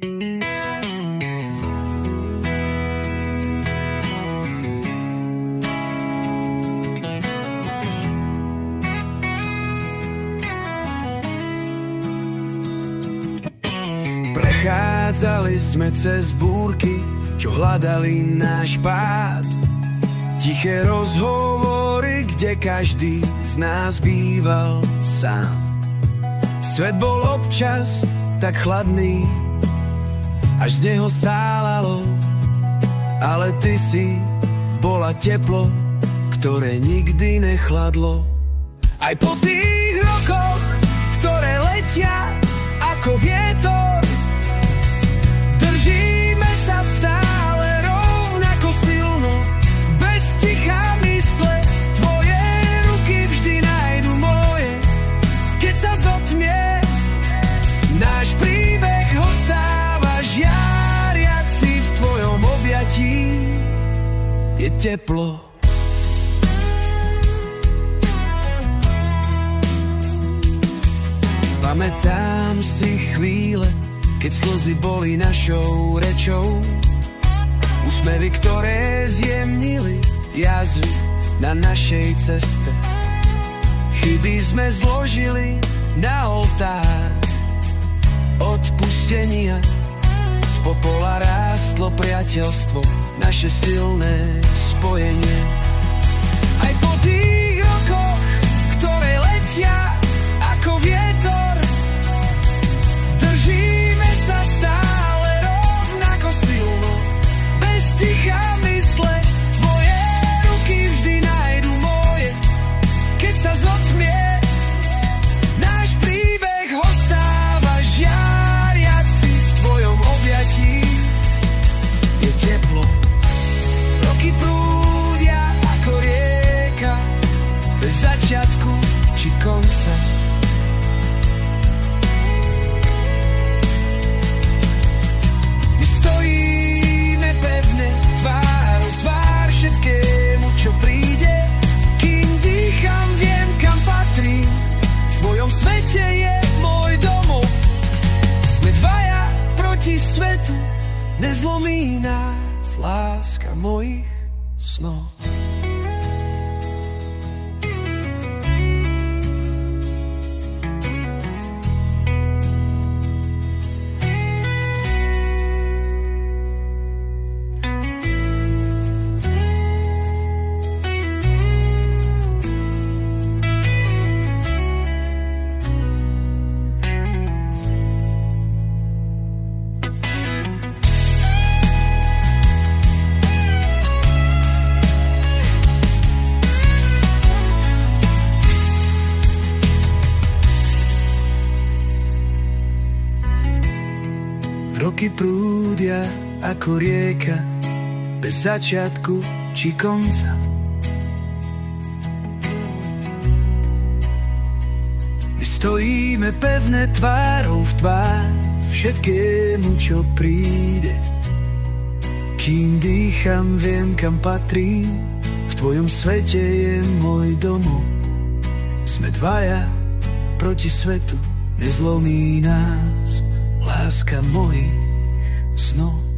Prechádzali sme cez búrky, čo hľadali náš pád. Tiché rozhovory, kde každý z nás býval sám. Svet bol občas tak chladný, až z neho sálalo, ale ty si bola teplo, ktoré nikdy nechladlo. Aj po tých rokoch, ktoré letia ako vietor, držíme sa stále rovnako silno, bez ticha mysle. Tvoje ruky vždy nájdu moje, keď sa zotmie náš príbeh, ostáva žiariaci v tvojom objatí. Je teplo. Pamätám si chvíle, keď slzy boli našou rečou, úsmevy, ktoré zjemnili jazvy na našej ceste. Chyby sme zložili na oltár odpustenia, z popola rástlo priateľstvo, naše silné spojenie. Aj po tých rokoch, ktoré letia ako vietor, držíme sa stále rovnako silno, bez ticha mysle. Tvoje ruky vždy nájdu moje, keď sa zotmie náš príbeh, ostáva žiariaci v tvojom objatí. Je teplo. Roky prúdia ako rieka, bez začiatku či konca. My stojíme pevne tvárou v tvár všetkému, čo príde. Kým dýcham, viem, kam patrím. V tvojom svete je môj domov. Sme dvaja proti svetu, nezlomí nás láska mojich snov. Roky prúdia ako rieka, bez začiatku či konca. My stojíme pevne tvárou v tvár všetkému, čo príde. Kým dýcham, viem, kam patrím. V tvojom svete je môj domov. Sme dvaja proti svetu, nezlomí nás láska mojich snov.